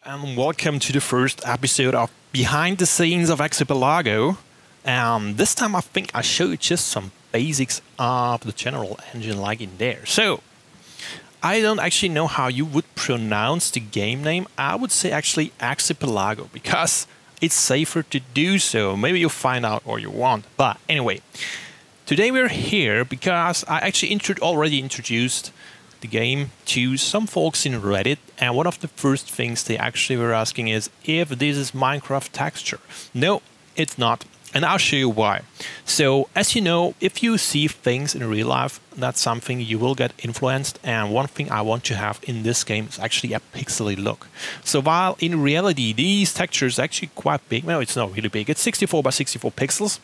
and welcome to the first episode of Behind the Scenes of Exipelago. And this time I think I show you just some basics of the general engine like in there. So, I don't actually know how you would pronounce the game name. I would say actually Exipelago because it's safer to do so. Maybe you'll find out or you won't. But anyway, today we're here because I actually already introduced the game to some folks in Reddit, and one of the first things they actually were asking is if this is Minecraft texture. No, it's not, and I'll show you why. So, as you know, if you see things in real life, that's something you will get influenced, and one thing I want to have in this game is actually a pixely look. So while in reality these textures are actually quite big, well, it's not really big, it's 64 by 64 pixels,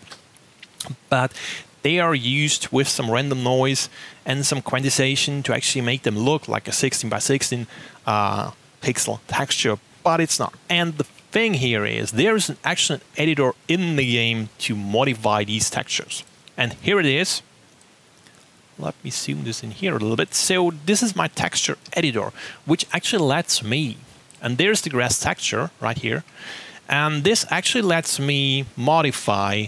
but they are used with some random noise and some quantization to actually make them look like a 16 by 16 pixel texture, but it's not. And the thing here is there is actually an editor in the game to modify these textures. And here it is. Let me zoom this in here a little bit. So this is my texture editor, which actually lets me, and there's the grass texture right here, and this actually lets me modify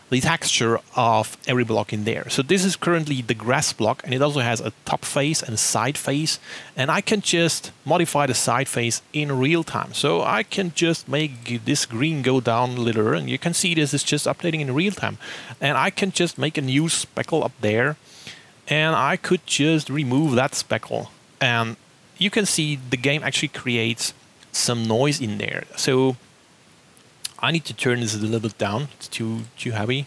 the texture of every block in there. So this is currently the grass block, and it also has a top face and a side face, and I can just modify the side face in real time. So I can just make this green go down a little, and you can see this is just updating in real time. And I can just make a new speckle up there, and I could just remove that speckle. And you can see the game actually creates some noise in there. So I need to turn this a little bit down. It's too heavy.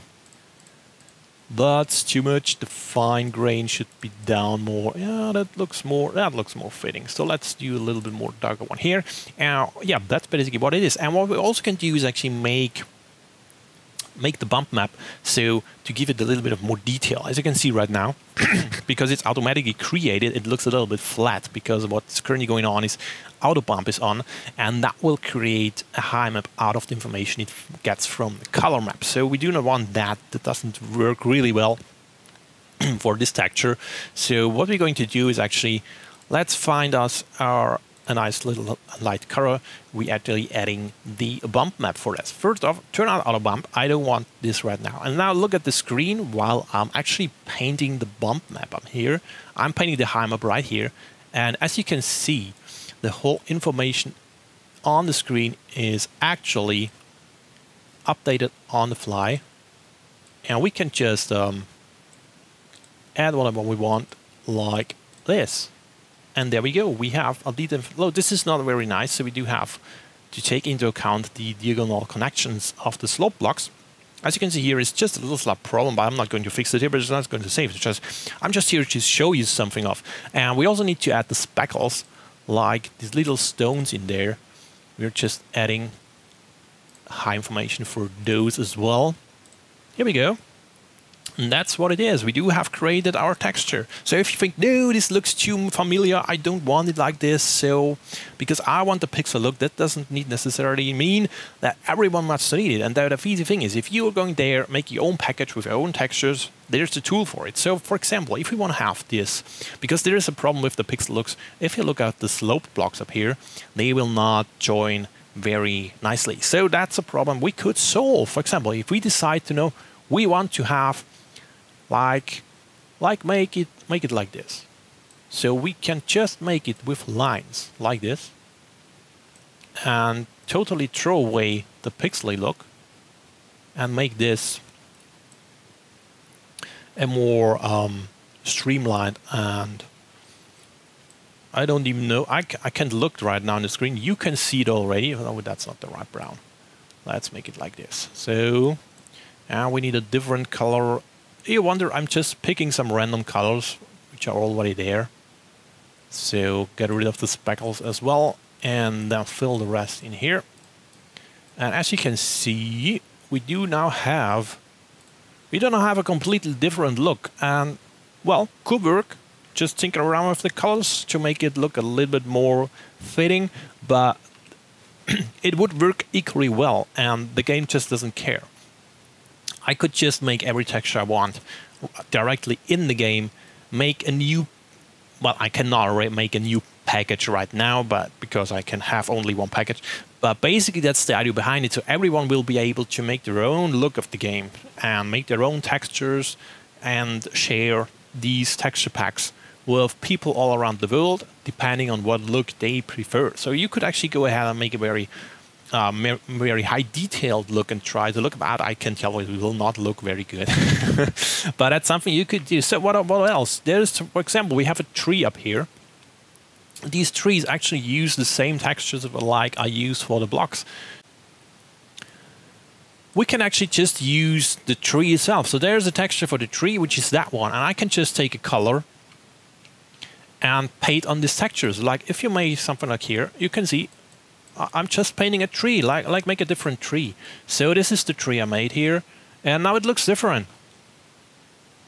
That's too much. The fine grain should be down more. Yeah, that looks more fitting. So let's do a little bit more darker one here. Yeah, that's basically what it is. And what we also can do is actually make the bump map, so to give it a little bit of more detail. As you can see right now, because it's automatically created, it looks a little bit flat because what's currently going on is auto bump is on, and that will create a high map out of the information it gets from the color map. So we do not want that. That doesn't work really well for this texture. So what we're going to do is actually, let's find us a nice little light color. We actually adding the bump map for this. First off, turn on auto bump. I don't want this right now. And now look at the screen while I'm actually painting the bump map up here. I'm painting the high map right here. And as you can see, the whole information on the screen is actually updated on the fly. And we can just add whatever we want like this. And there we go, we have a detailed flow. This is not very nice, so we do have to take into account the diagonal connections of the slope blocks. As you can see here, it's just a little slab problem, but I'm not going to fix it here, but it's not going to save it. I'm just here to show you something of. And we also need to add the speckles, like these little stones in there. We're just adding high information for those as well. Here we go. And that's what it is. We do have created our texture. So if you think, no, this looks too familiar, I don't want it like this, so because I want the pixel look, that doesn't necessarily mean that everyone must need it. And the easy thing is, if you are going there, make your own package with your own textures, there's the tool for it. So for example, if we want to have this, because there is a problem with the pixel looks, if you look at the slope blocks up here, they will not join very nicely. So that's a problem we could solve. For example, if we decide to know we want to have make it like this. So we can just make it with lines like this and totally throw away the pixely look and make this a more streamlined, and I don't even know, I can't look right now on the screen. You can see it already. Oh, that's not the right brown. Let's make it like this. So, and we need a different color. You wonder, I'm just picking some random colors which are already there. So get rid of the speckles as well, and then fill the rest in here. And as you can see, we do now have a completely different look. And well, could work. Just tinker around with the colors to make it look a little bit more fitting, but it would work equally well, and the game just doesn't care. I could just make every texture I want directly in the game, make a new well, I cannot make a new package right now, but because I can have only one package. But basically that's the idea behind it. So everyone will be able to make their own look of the game and make their own textures and share these texture packs with people all around the world, depending on what look they prefer. So you could actually go ahead and make a very high detailed look and try to look, but I can tell you it will not look very good. But that's something you could do. So what else? There's, for example, we have a tree up here. These trees actually use the same textures like I use for the blocks. We can actually just use the tree itself. So there's a texture for the tree, which is that one. And I can just take a color and paint on these textures. Like if you make something like here, you can see I'm just painting a tree, like make a different tree. So this is the tree I made here, and now it looks different.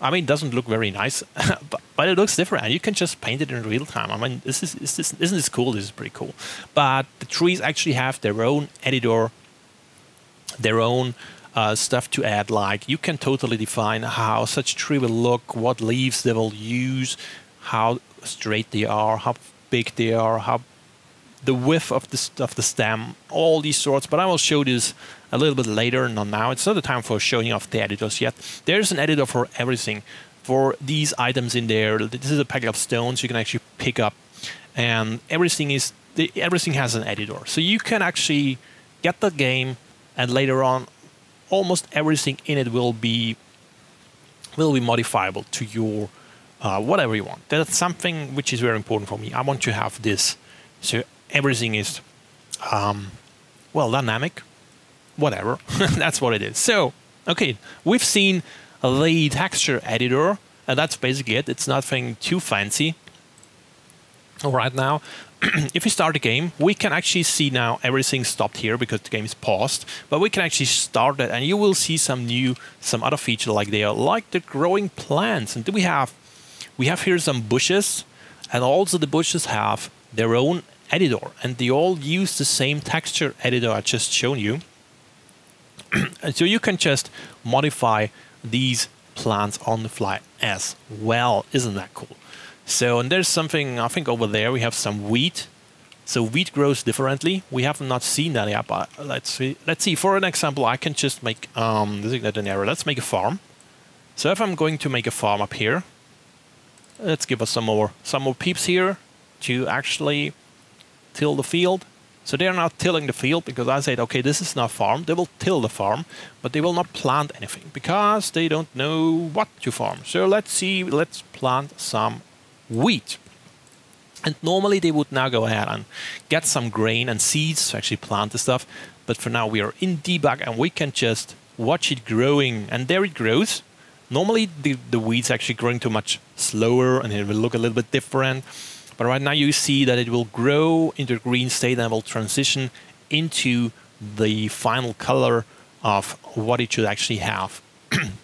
I mean, it doesn't look very nice, but it looks different, and you can just paint it in real time. I mean, isn't this cool? This is pretty cool. But the trees actually have their own editor, their own stuff to add. Like you can totally define how such tree will look, what leaves they will use, how straight they are, how big they are, how the width of the stem, all these sorts. But I will show this a little bit later, not now. It's not the time for showing off the editors yet. There's an editor for everything. For these items in there, this is a packet of stones you can actually pick up, and everything has an editor. So you can actually get the game, and later on, almost everything in it will be modifiable to your whatever you want. That's something which is very important for me. I want to have this. So everything is, well, dynamic, whatever. That's what it is. So, okay, we've seen the texture editor, and that's basically it. It's nothing too fancy. Right now, if we start the game, we can actually see now everything stopped here because the game is paused. But we can actually start it, and you will see some other feature like there, like the growing plants. And then we have here some bushes, and also the bushes have their own editor, and they all use the same texture editor I just shown you. And so you can just modify these plants on the fly as well. Isn't that cool? So, and there's something, I think over there we have some wheat. So wheat grows differently. We have not seen that yet, but let's see. For an example, I can just make designate an area. Let's make a farm. So if I'm going to make a farm up here, let's give us some more peeps here to actually till the field. So they're not tilling the field because I said, okay, this is not farm. They will till the farm, but they will not plant anything because they don't know what to farm. So let's plant some wheat. And normally they would now go ahead and get some grain and seeds to actually plant the stuff. But for now we are in debug and we can just watch it growing, and there it grows. Normally the wheat's actually growing too much slower and it will look a little bit different. But right now you see that it will grow into a green state and will transition into the final color of what it should actually have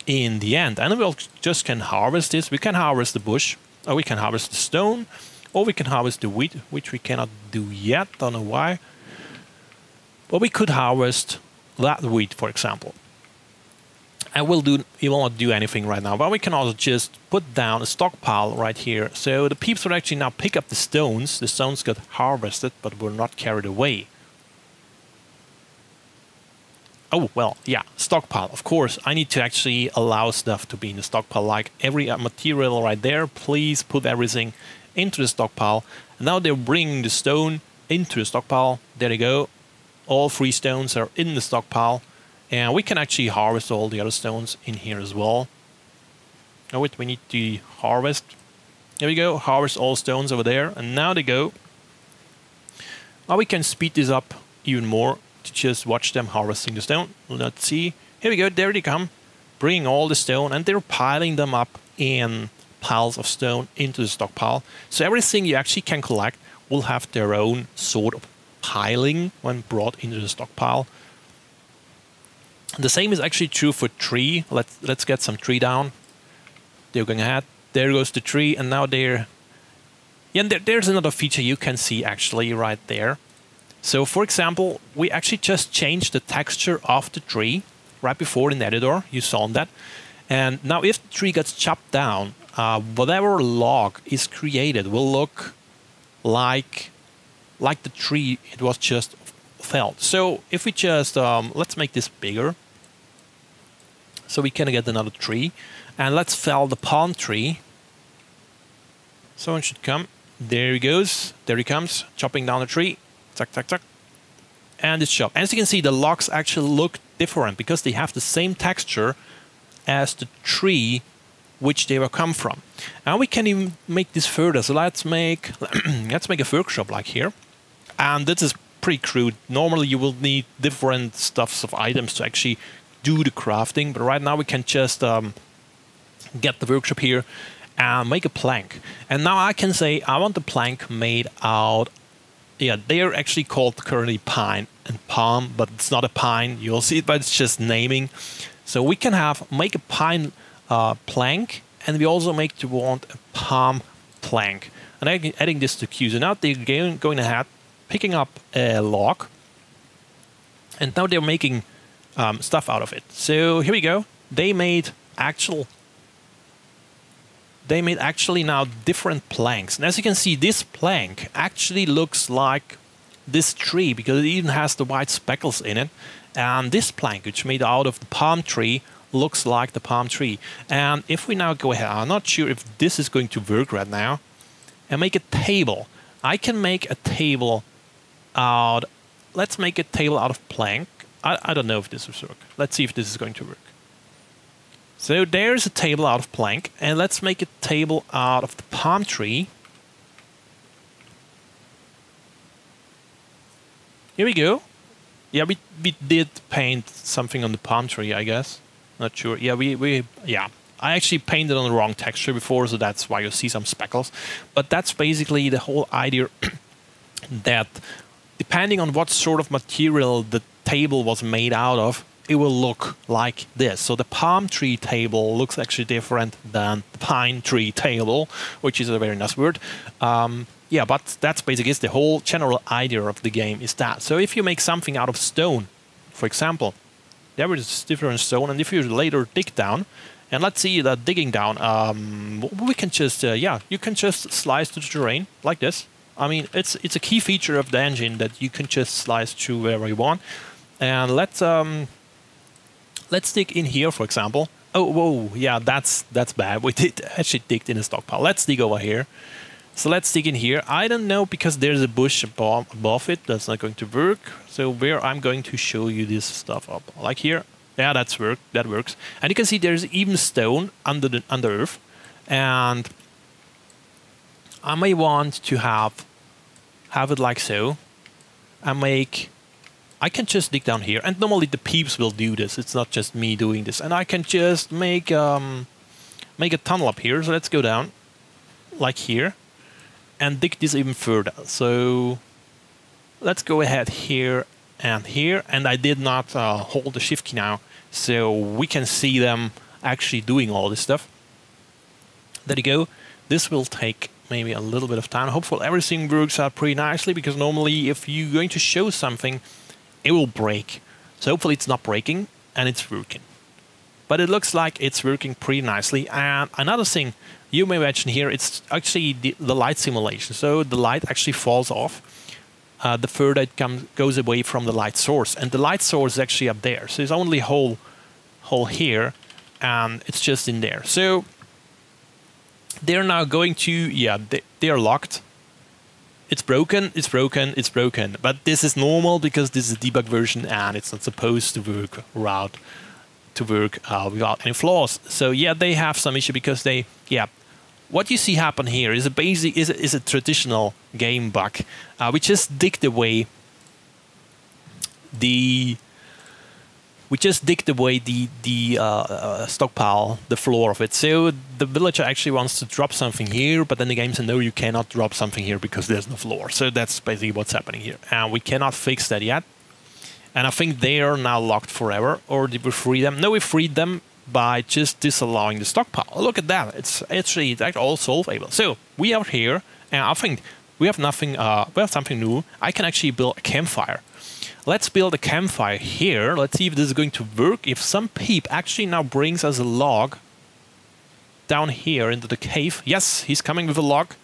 in the end. And we just can harvest this. We can harvest the bush, or we can harvest the stone, or we can harvest the wheat, which we cannot do yet, don't know why. But we could harvest that wheat, for example. And we will not do anything right now, but we can also just put down a stockpile right here. So the peeps will actually now pick up the stones. The stones got harvested, but were not carried away. Oh, well, yeah, stockpile. Of course, I need to actually allow stuff to be in the stockpile, like every material right there. Please put everything into the stockpile. And now they're bringing the stone into the stockpile. There they go. All 3 stones are in the stockpile. And we can actually harvest all the other stones in here as well. Oh wait, we need to harvest. There we go, harvest all stones over there. And now they go. Now we can speed this up even more to just watch them harvesting the stone. Let's see. Here we go, there they come. Bringing all the stone, and they're piling them up in piles of stone into the stockpile. So everything you actually can collect will have their own sort of piling when brought into the stockpile. The same is actually true for tree. Let's get some tree down. They're going ahead. There goes the tree, and now there's another feature you can see actually right there. So for example, we actually just changed the texture of the tree right before in the editor. You saw that. And now if the tree gets chopped down, whatever log is created will look like the tree it was just felled. So if we just let's make this bigger, so we can get another tree, and let's fell the palm tree. Someone should come. There he goes. There he comes, chopping down the tree. Tuck, tuck, tuck. And it's chopped. As you can see, the logs actually look different because they have the same texture as the tree which they will come from. And we can even make this further. So let's make a workshop like here. And this is pretty crude. Normally you will need different stuffs of items to actually do the crafting. But right now we can just get the workshop here and make a plank. And now I can say I want the plank made out. Yeah, they are actually called currently pine and palm, but it's not a pine. You'll see it, but it's just naming. So we can make a pine plank, and we also want a palm plank. And I'm adding this to queue. So now they're going ahead, picking up a log, and now they're making stuff out of it. So here we go. They made actually now different planks. And as you can see, this plank actually looks like this tree because it even has the white speckles in it. And this plank, which made out of the palm tree, looks like the palm tree. And if we now go ahead, I'm not sure if this is going to work right now, and make a table. I can make a table out, let's make a table out of plank. I don't know if this will work. Let's see if this is going to work. So there's a table out of plank, and let's make a table out of the palm tree. Here we go. Yeah, we did paint something on the palm tree, I guess. Not sure. Yeah, yeah. I actually painted on the wrong texture before, so that's why you see some speckles. But that's basically the whole idea that depending on what sort of material the table was made out of, it will look like this. So the palm tree table looks actually different than the pine tree table, which is a very nice word. Yeah, but that's basically the whole general idea of the game is that. So if you make something out of stone, for example, there is different stone, and if you later dig down, and let's see that digging down, we can just, yeah, you can just slice to the terrain like this. I mean, it's a key feature of the engine that you can just slice through wherever you want. And let's dig in here, for example. Oh, whoa, yeah, that's bad. We did actually dig in a stockpile. Let's dig over here. So let's dig in here. I don't know, because there's a bush above it. That's not going to work. So where I'm going to show you this stuff up, like here. Yeah, that works. And you can see there's even stone under earth. And I may want to have it like so. I can just dig down here, and normally the peeps will do this. It's not just me doing this. And I can just make a tunnel up here. So let's go down, like here, and dig this even further. So let's go ahead here and here. And I did not hold the shift key now, so we can see them actually doing all this stuff. There you go. This will take maybe a little bit of time. Hopefully everything works out pretty nicely, because normally if you're going to show something, it will break. So hopefully it's not breaking and it's working. But it looks like it's working pretty nicely. And another thing you may mention here, it's actually the light simulation. So the light actually falls off the further it goes away from the light source. And the light source is actually up there. So there's only a hole here, and it's just in there. So they're now going to, yeah, they are locked. It's broken, it's broken, it's broken. But this is normal because this is a debug version and it's not supposed to work without any flaws. So yeah, they have some issue because they, yeah, what you see happen here is a traditional game bug. We just digged away the stockpile, the floor of it. So the villager actually wants to drop something here, but then the game says, no, you cannot drop something here because there's no floor. So that's basically what's happening here. And we cannot fix that yet. And I think they are now locked forever. Or did we free them? No, we freed them by just disallowing the stockpile. Look at that. It's actually all solvable. So we are here, and I think we have nothing. We have something new. I can actually build a campfire. Let's build a campfire here. Let's see if this is going to work. If some peep actually now brings us a log down here into the cave. Yes, he's coming with a log.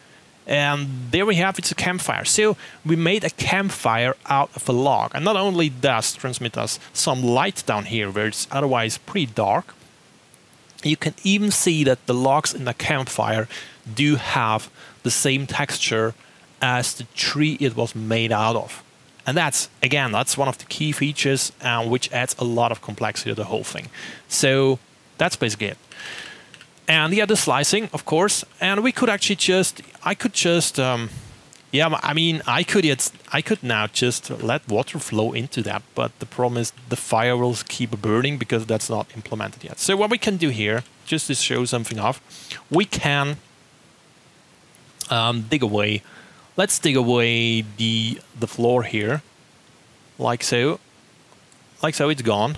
And there we have, it's a campfire. So we made a campfire out of a log. And not only does transmit us some light down here where it's otherwise pretty dark, you can even see that the logs in the campfire do have the same texture as the tree it was made out of. And that's, again, that's one of the key features which adds a lot of complexity to the whole thing. So that's basically it. And yeah, the slicing, of course. And we could actually just, I could now just let water flow into that. But the problem is the fire will keep burning because that's not implemented yet. So what we can do here, just to show something off, we can dig away. Let's dig away the floor here, like so. Like so, it's gone.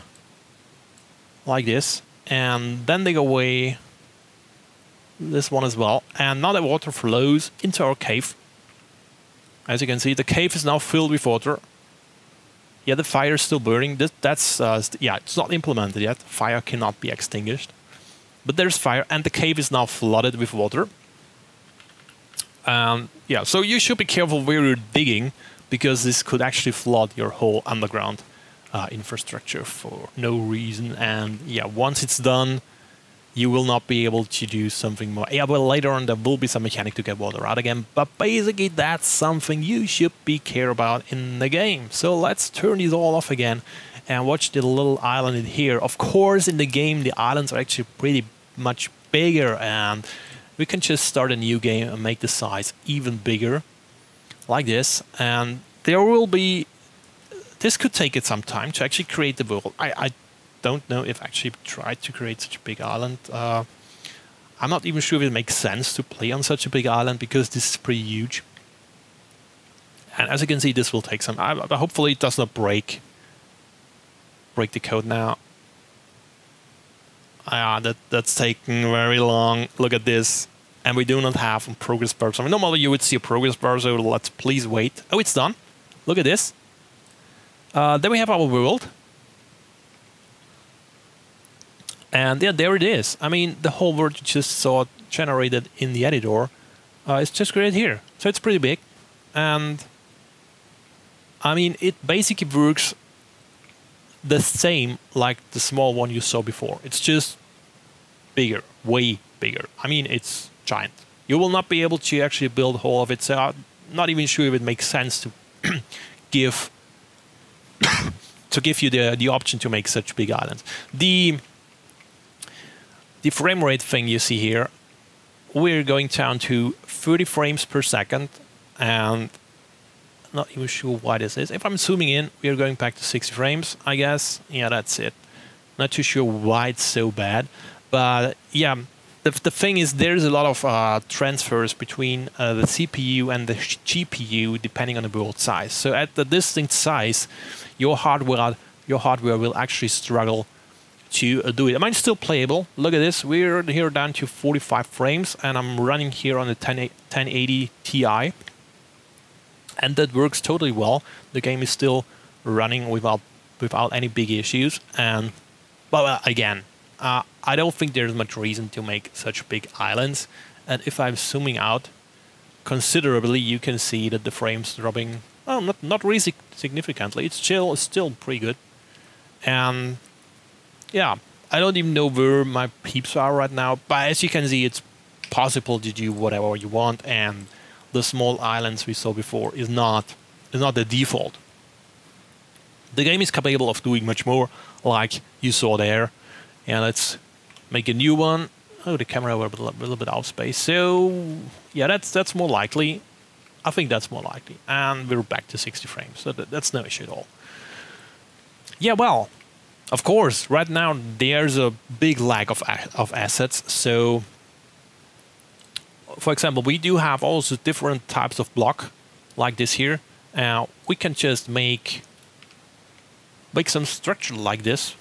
Like this. And then dig away this one as well. And now the water flows into our cave. As you can see, the cave is now filled with water. Yeah, the fire is still burning. Yeah, it's not implemented yet. Fire cannot be extinguished. But there's fire, and the cave is now flooded with water. Yeah, so you should be careful where you're digging, because this could actually flood your whole underground infrastructure for no reason. And yeah, once it's done, you will not be able to do something more. Yeah, well, later on there will be some mechanic to get water out again, but basically that's something you should be care about in the game. So let's turn these all off again and watch the little island in here. Of course, in the game, the islands are actually pretty much bigger, and we can just start a new game and make the size even bigger, like this. And there will be, this could take it some time to actually create the world. I don't know if I actually tried to create such a big island. I'm not even sure if it makes sense to play on such a big island, because this is pretty huge. And as you can see, this will take some time. Hopefully it does not break the code now. That's taking very long. Look at this. And we do not have a progress bar. So normally you would see a progress bar, so let's please wait. Oh, it's done. Look at this. Then we have our world. And yeah, there it is. I mean, the whole world you just saw generated in the editor is just created here. So it's pretty big. And I mean, it basically works the same like the small one you saw before. It's just bigger, way bigger. I mean, it's giant. You will not be able to actually build a whole of it. So I'm not even sure if it makes sense to give you the option to make such big islands. The frame rate thing you see here, we're going down to 30 frames per second, and not even sure why this is. If I'm zooming in, we're going back to 60 frames, I guess. Yeah, that's it. Not too sure why it's so bad, but yeah, the thing is there's a lot of transfers between the CPU and the GPU depending on the world size. So at the distinct size, your hardware will actually struggle to do it. I mean, it's still playable. Look at this. We're here down to 45 frames, and I'm running here on the 1080 Ti, and that works totally well. The game is still running without any big issues. And well, again, I don't think there's much reason to make such big islands. And if I'm zooming out considerably, you can see that the frames dropping. Well, not really significantly. It's still pretty good. And yeah, I don't even know where my peeps are right now, but as you can see, it's possible to do whatever you want, and the small islands we saw before is not the default. The game is capable of doing much more, like you saw there. And let's make a new one. Oh, the camera were a little bit out of space. So yeah, that's more likely. I think that's more likely. And we're back to 60 frames, so that's no issue at all. Yeah, well, of course, right now there's a big lack of assets. So, for example, we do have also different types of block, like this here. We can just make some structure like this.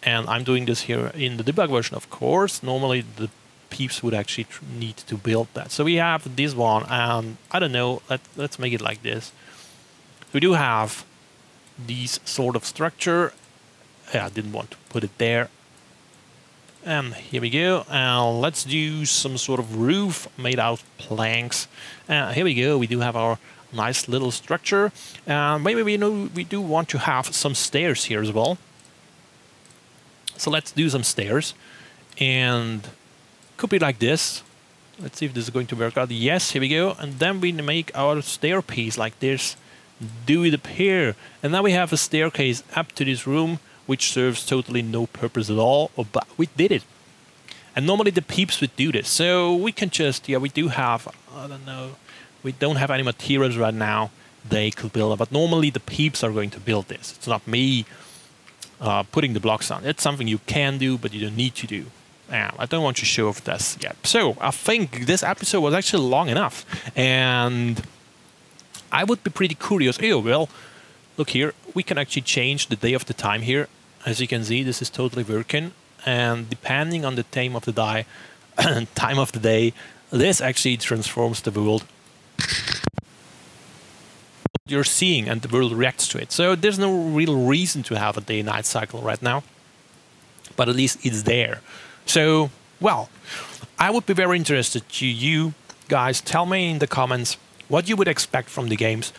And I'm doing this here in the debug version, of course. Normally, the peeps would actually need to build that. So we have this one, and I don't know, let's make it like this. We do have these sort of structure. Yeah, I didn't want to put it there. And here we go. Let's do some sort of roof made out of planks. Here we go. We do have our nice little structure. Maybe we do want to have some stairs here as well. So let's do some stairs. And could be like this. Let's see if this is going to work out. Yes, here we go. And then we make our stairpiece like this. Do it appear. And now we have a staircase up to this room, which serves totally no purpose at all. But we did it. And normally the Peeps would do this. So we can just, we do have, I don't know, we don't have any materials right now. They could build it. But normally the Peeps are going to build this. It's not me putting the blocks on. It's something you can do, but you don't need to do. I don't want to show off this yet. So I think this episode was actually long enough. And I would be pretty curious. Oh, well, look here. We can actually change the day of the time here. As you can see, this is totally working. And depending on the time of the day, this actually transforms the world you're seeing, and the world reacts to it. So there's no real reason to have a day-night cycle right now. But at least it's there. So, well, I would be very interested to you guys. Tell me in the comments what you would expect from the games.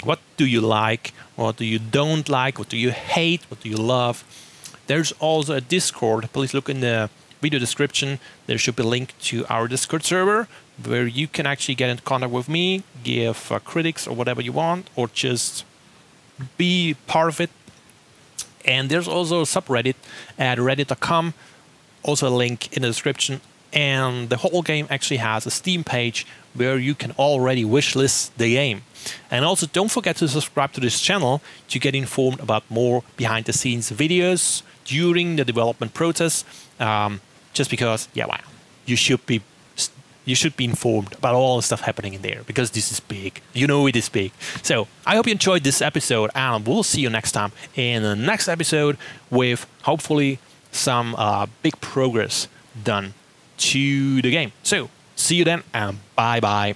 What do you like? What do you don't like? What do you hate? What do you love? There's also a Discord. Please look in the video description. There should be a link to our Discord server where you can actually get in contact with me, give critics or whatever you want, or just be part of it. And there's also a subreddit at reiti.net. Also a link in the description. And the whole game actually has a Steam page where you can already wishlist the game. And also don't forget to subscribe to this channel to get informed about more behind the scenes videos during the development process. Just because, you should be informed about all the stuff happening in there, because this is big. You know it is big. So I hope you enjoyed this episode, and we'll see you next time in the next episode with hopefully some big progress done to the game. So see you then, and bye bye.